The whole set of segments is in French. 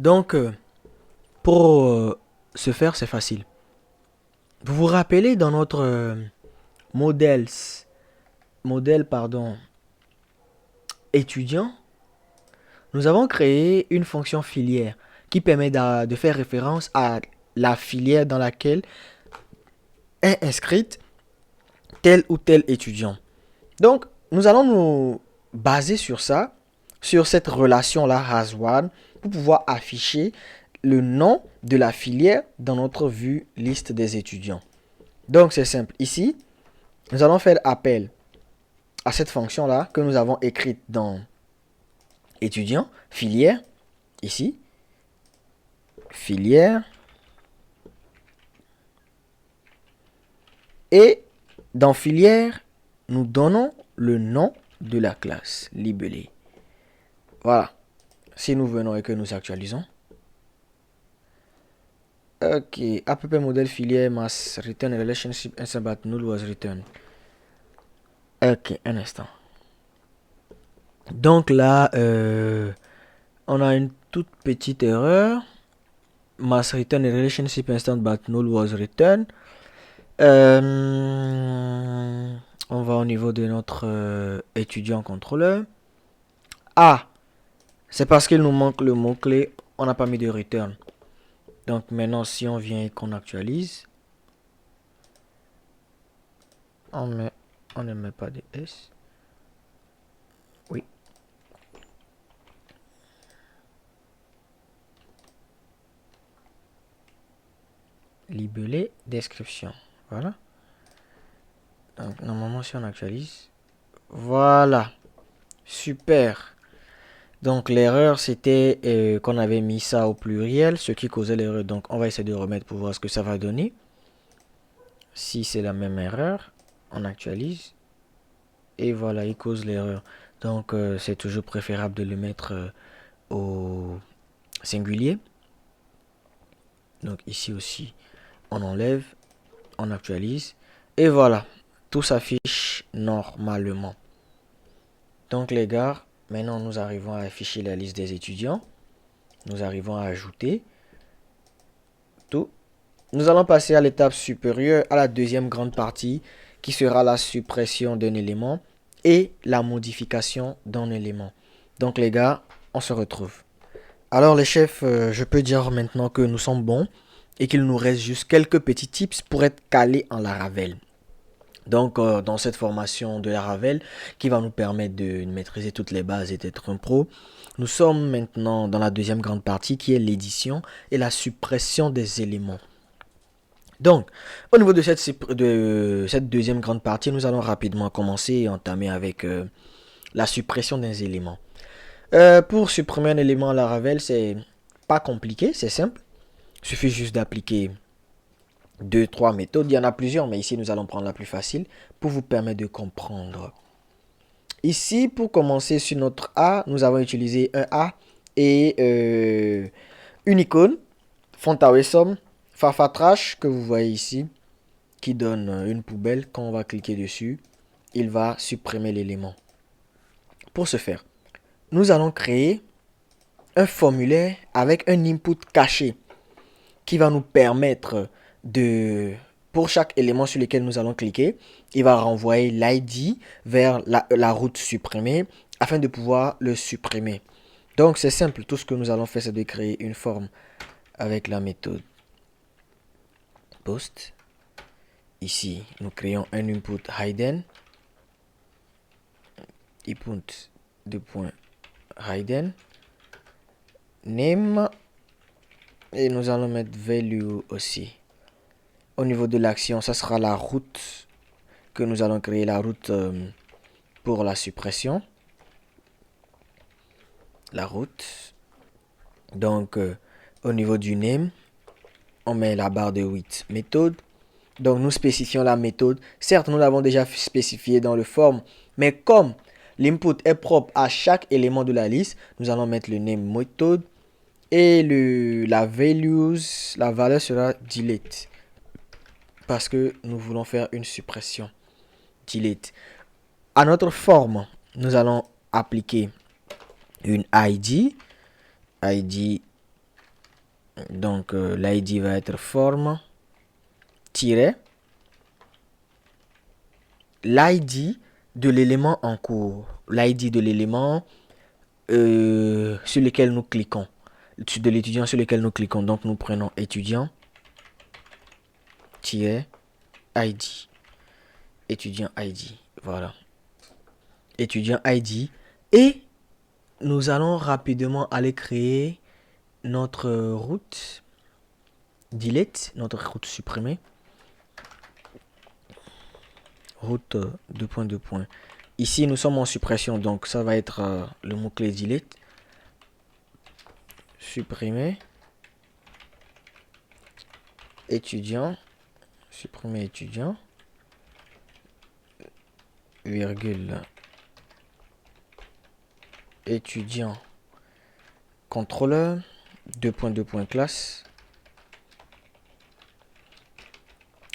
Donc, pour ce faire, c'est facile. Vous vous rappelez dans notre modèle, modèle étudiant, nous avons créé une fonction filière qui permet de faire référence à la filière dans laquelle est inscrite tel ou tel étudiant. Donc, nous allons nous baser sur ça, sur cette relation-là, has one, pour pouvoir afficher le nom de la filière dans notre vue liste des étudiants. Donc, c'est simple. Ici, nous allons faire appel à cette fonction-là que nous avons écrite dans étudiant, filière, ici, filière, et dans filière, nous donnons le nom de la classe, libellé. Voilà. Si nous venons et que nous actualisons. Ok, app model filière mass return relationship answer but null was returned. Ok, un instant. Donc là, on a une toute petite erreur. Mass return relationship instant but null was returned. On va au niveau de notre étudiant contrôleur. Ah, c'est parce qu'il nous manque le mot-clé. On n'a pas mis de return. Donc maintenant, si on vient et qu'on actualise, on ne met pas de S. Oui. Libellé, description. Voilà. Donc normalement, si on actualise, voilà. Super. Donc l'erreur, c'était qu'on avait mis ça au pluriel, ce qui causait l'erreur. Donc on va essayer de remettre pour voir ce que ça va donner. Si c'est la même erreur, on actualise. Et voilà, il cause l'erreur. Donc c'est toujours préférable de le mettre au singulier. Donc ici aussi, on enlève, on actualise. Et voilà, tout s'affiche normalement. Donc les gars, maintenant nous arrivons à afficher la liste des étudiants. Nous arrivons à ajouter tout. Nous allons passer à l'étape supérieure, à la deuxième grande partie, qui sera la suppression d'un élément et la modification d'un élément. Donc les gars, on se retrouve. Alors les chefs, je peux dire maintenant que nous sommes bons et qu'il nous reste juste quelques petits tips pour être calés en Laravel. Donc dans cette formation de Laravel qui va nous permettre de maîtriser toutes les bases et d'être un pro, nous sommes maintenant dans la deuxième grande partie qui est l'édition et la suppression des éléments. Donc, au niveau de cette deuxième grande partie, nous allons rapidement commencer et entamer avec la suppression des éléments. Pour supprimer un élément à Laravel, c'est pas compliqué, c'est simple. Il suffit juste d'appliquer deux, trois méthodes. Il y en a plusieurs, mais ici, nous allons prendre la plus facile pour vous permettre de comprendre. Ici, pour commencer sur notre A, nous avons utilisé un A et une icône, font away sum, farfatrash, que vous voyez ici, qui donne une poubelle. Quand on va cliquer dessus, il va supprimer l'élément. Pour ce faire, nous allons créer un formulaire avec un input caché qui va nous permettre de, pour chaque élément sur lequel nous allons cliquer, il va renvoyer l'ID vers la route supprimée afin de pouvoir le supprimer. Donc c'est simple, tout ce que nous allons faire, c'est de créer une forme avec la méthode post. Ici, nous créons un input hidden. Input de point hidden. Name. Et nous allons mettre value aussi. Au niveau de l'action, ça sera la route que nous allons créer, la route pour la suppression. La route. Donc, au niveau du name, on met la barre de 8 méthode. Donc, nous spécifions la méthode. Certes, nous l'avons déjà spécifié dans le form, mais comme l'input est propre à chaque élément de la liste, nous allons mettre le name méthode et la values, la valeur sera delete parce que nous voulons faire une suppression. Delete. À notre forme, nous allons appliquer une ID Donc, l'ID va être forme, tiret, l'ID de l'élément en cours. L'ID de l'élément sur lequel nous cliquons. De l'étudiant sur lequel nous cliquons. Donc, nous prenons étudiant, tiret, ID. Étudiant ID. Voilà. Étudiant ID. Et nous allons rapidement aller créer notre route delete, notre route supprimée. Route 2.2. Ici, nous sommes en suppression, donc ça va être le mot-clé delete. Supprimer. Étudiant. Supprimer étudiant. Virgule. Étudiant. Contrôleur. 2.2. Classe.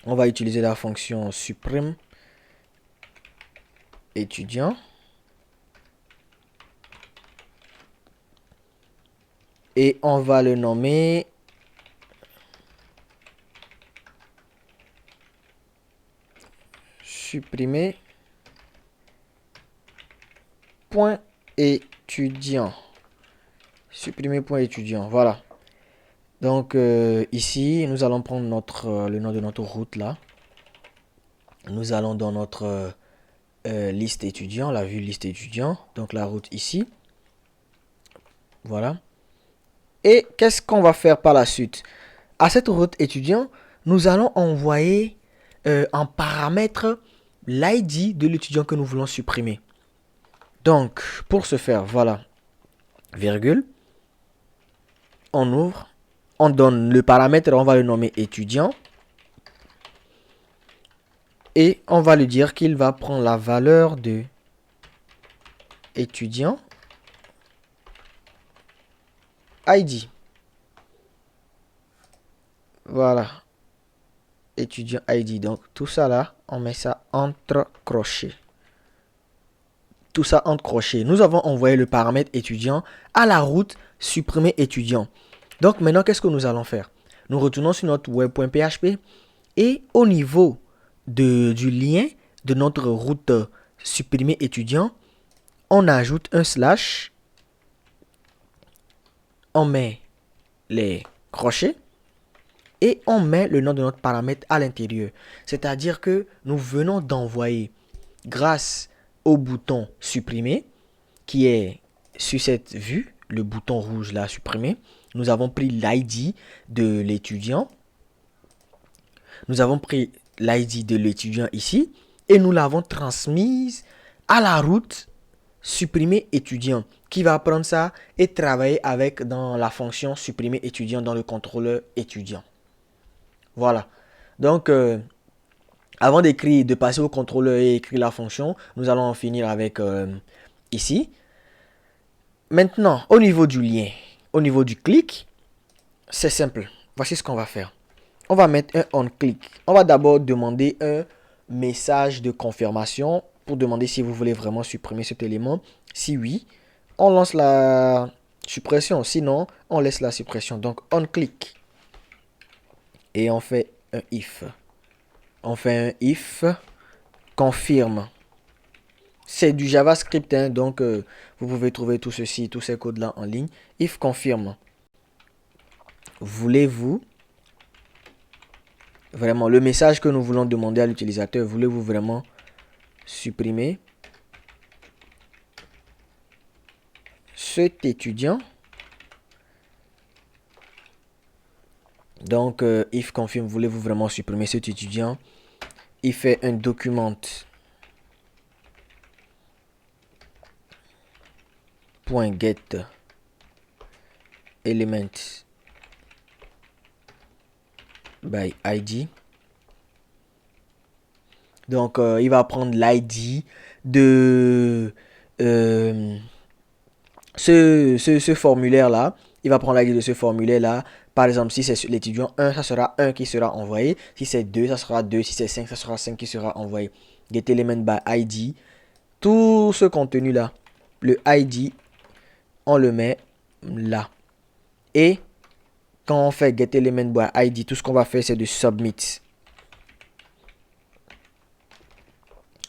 On va utiliser la fonction supprime étudiant. Et on va le nommer supprimer point étudiant. Supprimer point étudiant. Voilà. Donc ici, nous allons prendre le nom de notre route là. Nous allons dans notre liste étudiant, la vue liste étudiant. Donc la route ici. Voilà. Et qu'est-ce qu'on va faire par la suite? À cette route étudiant, nous allons envoyer en paramètre l'ID de l'étudiant que nous voulons supprimer. Donc, pour ce faire, voilà, virgule, on ouvre, on donne le paramètre, on va le nommer étudiant. Et on va lui dire qu'il va prendre la valeur de étudiant ID. Voilà. Étudiant ID. Donc, tout ça là, on met ça entre crochets. Tout ça entre crochets. Nous avons envoyé le paramètre étudiant à la route supprimer étudiant. Donc, maintenant, qu'est-ce que nous allons faire? Nous retournons sur notre web.php et au niveau du lien de notre route supprimer étudiant, on ajoute un slash, on met les crochets et on met le nom de notre paramètre à l'intérieur. C'est-à-dire que nous venons d'envoyer, grâce au bouton supprimer, qui est sur cette vue, le bouton rouge là, supprimer, nous avons pris l'ID de l'étudiant. Nous avons pris l'ID de l'étudiant ici et nous l'avons transmise à la route supprimer étudiant qui va prendre ça et travailler avec dans la fonction supprimer étudiant dans le contrôleur étudiant. Voilà. Donc, avant de passer au contrôleur et écrire la fonction, nous allons en finir avec ici. Maintenant, au niveau du lien, au niveau du clic, c'est simple. Voici ce qu'on va faire. On va mettre un on-click. On va d'abord demander un message de confirmation pour demander si vous voulez vraiment supprimer cet élément. Si oui, on lance la suppression. Sinon, on laisse la suppression. Donc, on-click. Et on fait un if. On fait un if confirme. C'est du JavaScript, hein, donc vous pouvez trouver tout ceci, tous ces codes-là en ligne. If confirme. Voulez-vous vraiment le message que nous voulons demander à l'utilisateur, voulez-vous vraiment supprimer cet étudiant? Donc, if confirme, voulez-vous vraiment supprimer cet étudiant? Il fait un document .get element by ID. Donc, il va prendre l'ID de ce formulaire-là. Il va prendre l'ID de ce formulaire-là. Par exemple, si c'est l'étudiant 1, ça sera 1 qui sera envoyé. Si c'est 2, ça sera 2. Si c'est 5, ça sera 5 qui sera envoyé. Get element by ID. Tout ce contenu-là, le ID, on le met là. Et quand on fait getElementById, tout ce qu'on va faire, c'est de submit.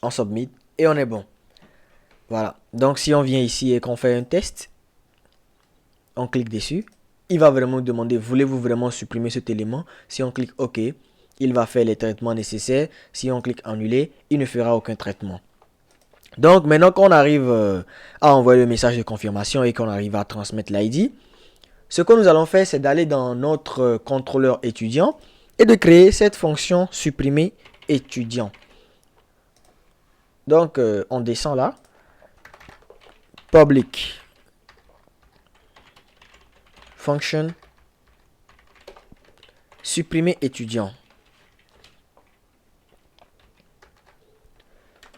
On submit et on est bon. Voilà. Donc, si on vient ici et qu'on fait un test, on clique dessus. Il va vraiment nous demander, voulez-vous vraiment supprimer cet élément? Si on clique OK, il va faire les traitements nécessaires. Si on clique annuler, il ne fera aucun traitement. Donc, maintenant qu'on arrive à envoyer le message de confirmation et qu'on arrive à transmettre l'ID, ce que nous allons faire, c'est d'aller dans notre contrôleur étudiant et de créer cette fonction supprimer étudiant. Donc, on descend là. Public function supprimer étudiant.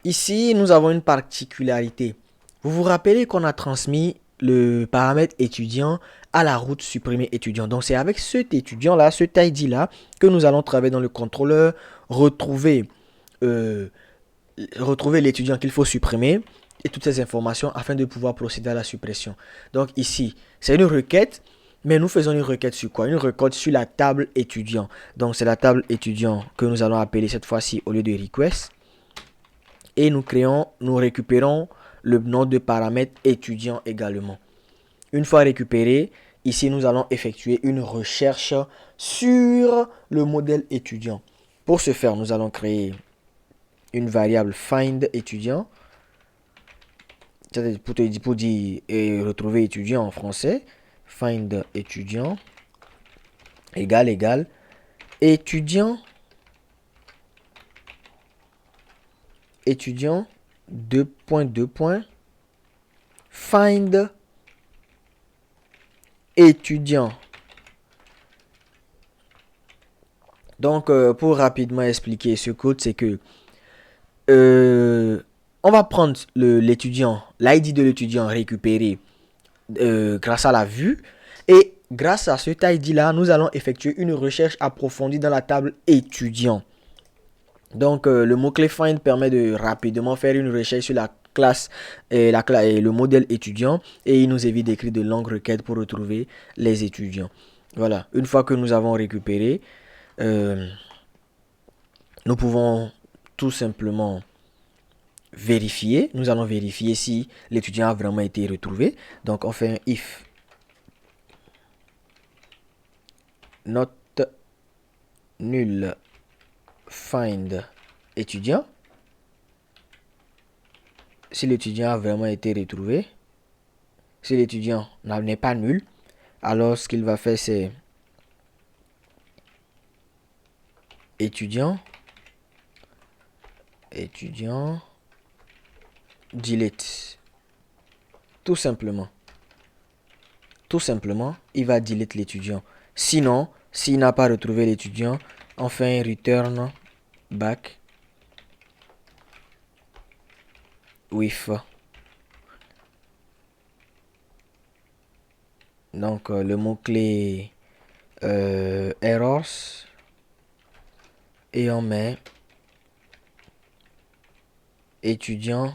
Ici, nous avons une particularité. Vous vous rappelez qu'on a transmis le paramètre étudiant à la route supprimer étudiant. Donc, c'est avec cet étudiant-là, cet ID-là, que nous allons travailler dans le contrôleur, retrouver l'étudiant qu'il faut supprimer et toutes ces informations afin de pouvoir procéder à la suppression. Donc, ici, c'est une requête. Mais nous faisons une requête sur quoi? Une requête sur la table étudiant. Donc, c'est la table étudiant que nous allons appeler cette fois-ci au lieu de request. Et nous récupérons le nom de paramètre étudiant également. Une fois récupéré, ici, nous allons effectuer une recherche sur le modèle étudiant. Pour ce faire, nous allons créer une variable find étudiant. Pour dire et retrouver étudiant en français. Find étudiant égal étudiant 2.2. Find étudiant. Donc pour rapidement expliquer ce code, c'est que on va prendre l'étudiant, l'ID de l'étudiant récupéré grâce à la vue. Et grâce à cet ID-là, nous allons effectuer une recherche approfondie dans la table étudiant. Donc, le mot-clé find permet de rapidement faire une recherche sur la classe et le modèle étudiant. Et il nous évite d'écrire de longues requêtes pour retrouver les étudiants. Voilà. Une fois que nous avons récupéré, nous pouvons tout simplement vérifier. Nous allons vérifier si l'étudiant a vraiment été retrouvé. Donc, on fait un if not nul find étudiant. Si l'étudiant a vraiment été retrouvé, si l'étudiant n'est pas nul, alors ce qu'il va faire, c'est étudiant delete. Tout simplement, il va delete l'étudiant. Sinon, s'il n'a pas retrouvé l'étudiant, on fait un return back with. Donc, le mot-clé errors. Et on met étudiant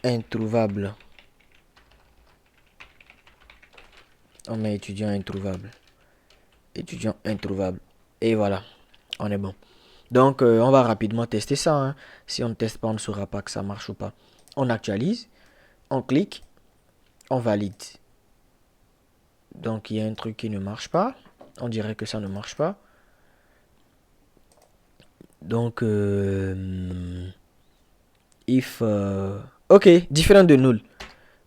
introuvable. On met étudiant introuvable. Et voilà, on est bon. Donc, on va rapidement tester ça. Hein. Si on ne teste pas, on ne saura pas que ça marche ou pas. On actualise, on clique, on valide. Donc, il y a un truc qui ne marche pas. On dirait que ça ne marche pas. Donc, if... ok, différent de null.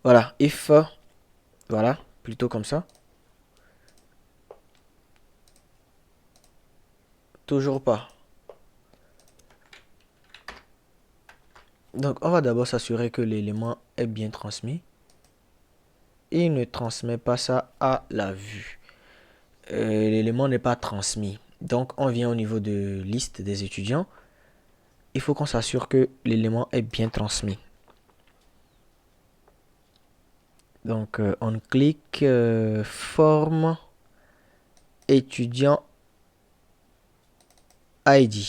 Voilà, if... voilà, plutôt comme ça. Toujours pas. Donc, on va d'abord s'assurer que l'élément est bien transmis. Et il ne transmet pas ça à la vue. L'élément n'est pas transmis. Donc, on vient au niveau de liste des étudiants. Il faut qu'on s'assure que l'élément est bien transmis. Donc, on clique forme étudiant ID.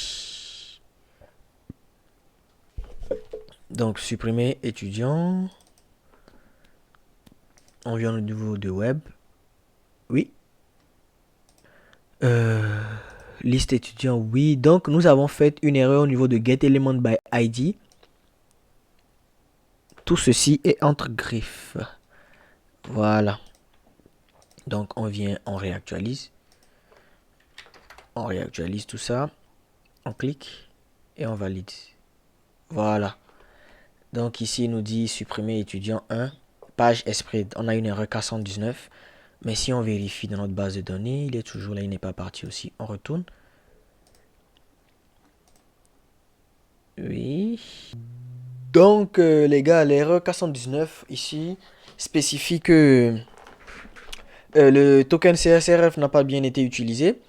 Donc, supprimer étudiant. On vient au niveau de web. Oui. Euh, liste étudiant, oui. Donc, nous avons fait une erreur au niveau de get element by ID. Tout ceci est entre griffes. Voilà. Donc, on vient, on réactualise. On réactualise tout ça. On clique et on valide. Voilà. Donc, ici, il nous dit supprimer étudiant 1. Page esprit. On a une erreur 419. Mais si on vérifie dans notre base de données, il est toujours là, il n'est pas parti aussi. On retourne. Oui. Donc, les gars, l'erreur 419 ici spécifie que le token CSRF n'a pas bien été utilisé.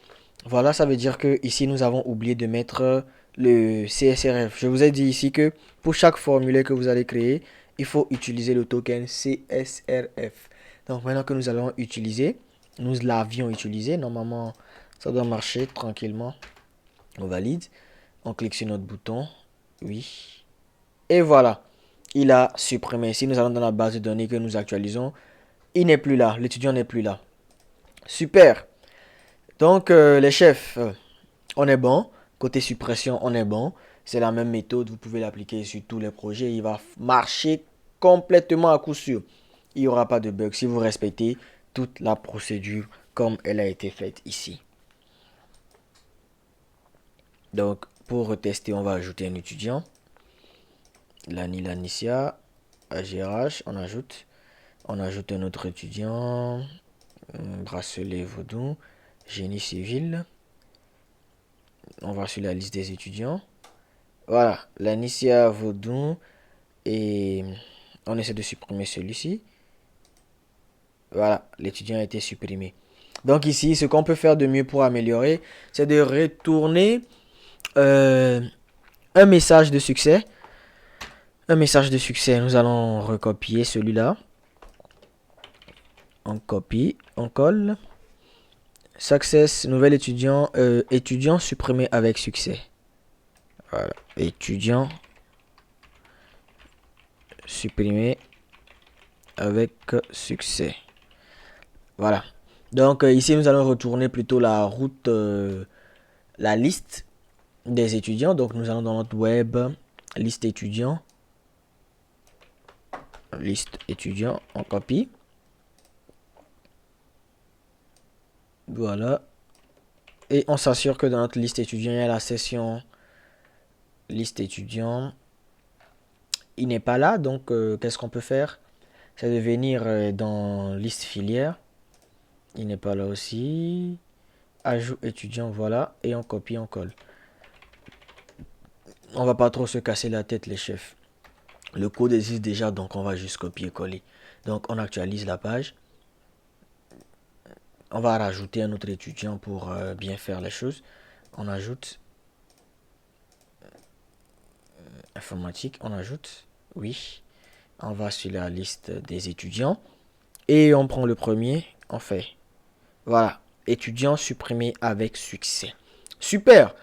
Voilà, ça veut dire que ici nous avons oublié de mettre le CSRF. Je vous ai dit ici que pour chaque formulaire que vous allez créer, il faut utiliser le token CSRF. Donc maintenant que nous allons utiliser, nous l'avions utilisé. Normalement, ça doit marcher tranquillement. On valide. On clique sur notre bouton. Oui. Et voilà. Il a supprimé. Si nous allons dans la base de données que nous actualisons, il n'est plus là. L'étudiant n'est plus là. Super. Donc, les chefs, on est bon. Côté suppression, on est bon. C'est la même méthode. Vous pouvez l'appliquer sur tous les projets. Il va marcher complètement à coup sûr. Il n'y aura pas de bug si vous respectez toute la procédure comme elle a été faite ici. Donc, pour retester, on va ajouter un étudiant. Lani Lanicia, AGRH, on ajoute. On ajoute un autre étudiant. Bracelet Vaudou, génie civil. On va sur la liste des étudiants. Voilà, Lanicia Vaudou. Et on essaie de supprimer celui-ci. Voilà, l'étudiant a été supprimé. Donc ici, ce qu'on peut faire de mieux pour améliorer, c'est de retourner un message de succès. Un message de succès, nous allons recopier celui-là. On copie, on colle. Success, nouvel étudiant, étudiant supprimé avec succès. Voilà, étudiant supprimé avec succès. Voilà. Donc ici, nous allons retourner plutôt la route, la liste des étudiants. Donc nous allons dans notre web, liste étudiants. Liste étudiants, on copie. Voilà. Et on s'assure que dans notre liste étudiant, il y a la session liste étudiant. Il n'est pas là, donc qu'est-ce qu'on peut faire? C'est de venir dans liste filière. Il n'est pas là aussi. Ajout étudiant, voilà. Et on copie, on colle. On va pas trop se casser la tête, les chefs. Le code existe déjà, donc on va juste copier-coller. Donc on actualise la page. On va rajouter un autre étudiant pour bien faire les choses. On ajoute informatique, on ajoute, oui. On va sur la liste des étudiants. Et on prend le premier, on fait. Voilà, étudiant supprimé avec succès. Super!